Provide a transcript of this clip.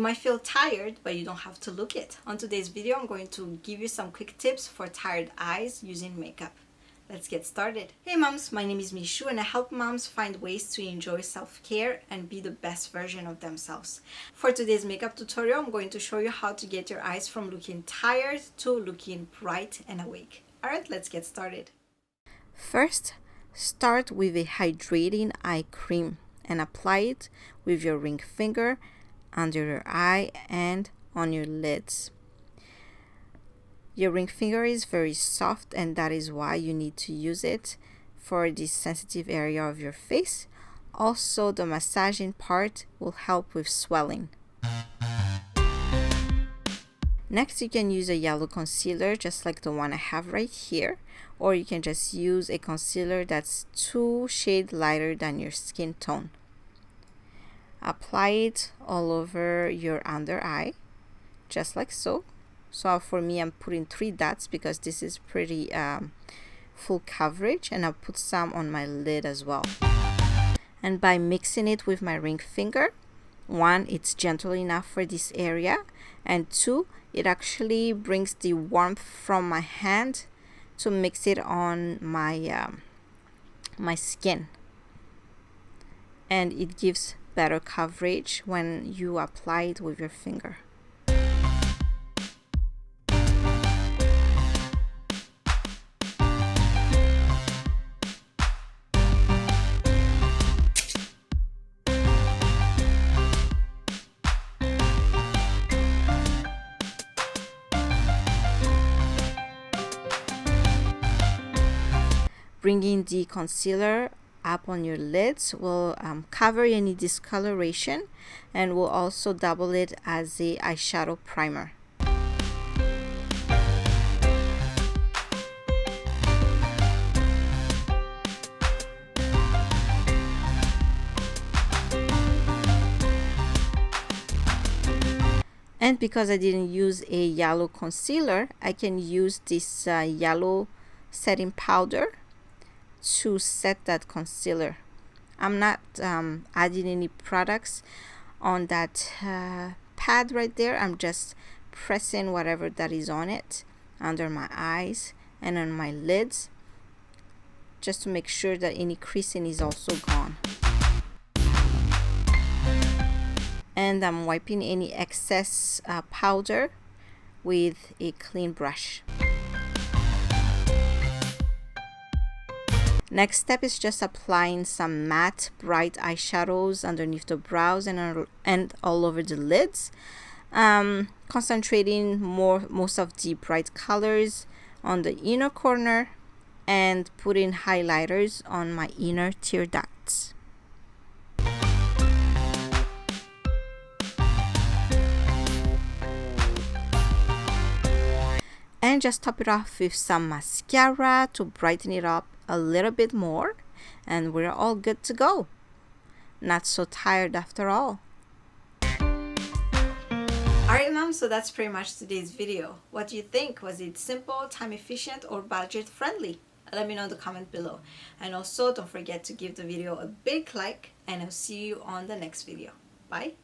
You might feel tired, but you don't have to look it. On today's video, I'm going to give you some quick tips for tired eyes using makeup. Let's get started. Hey moms, my name is Michou and I help moms find ways to enjoy self-care and be the best version of themselves. For today's makeup tutorial, I'm going to show you how to get your eyes from looking tired to looking bright and awake. Alright, let's get started. First, start with a hydrating eye cream and apply it with your ring finger under your eye and on your lids. Your ring finger is very soft and that is why you need to use it for this sensitive area of your face. Also, the massaging part will help with swelling. Next, you can use a yellow concealer just like the one I have right here, or you can just use a concealer that's 2 shades lighter than your skin tone. Apply it all over your under eye, just like so. So for me, I'm putting 3 dots because this is pretty full coverage, and I'll put some on my lid as well. And by mixing it with my ring finger, 1, it's gentle enough for this area, and 2, it actually brings the warmth from my hand to mix it on my my skin, and it gives better coverage when you apply it with your finger. Bringing the concealer up on your lids will cover any discoloration and will also double it as a eyeshadow primer. And because I didn't use a yellow concealer, I can use this yellow setting powder to set that concealer. I'm not adding any products on that pad right there. I'm just pressing whatever that is on it under my eyes and on my lids, just to make sure that any creasing is also gone. And I'm wiping any excess powder with a clean brush. Next step is just applying some matte bright eyeshadows underneath the brows and all over the lids, concentrating most of the bright colors on the inner corner and putting highlighters on my inner tear ducts. And just top it off with some mascara to brighten it up a little bit more, and we're all good to go. Not so tired after all. Alright mom, so that's pretty much today's video. What do you think? Was it simple, time efficient, or budget friendly? Let me know in the comment below. And also don't forget to give the video a big like, and I'll see you on the next video. Bye.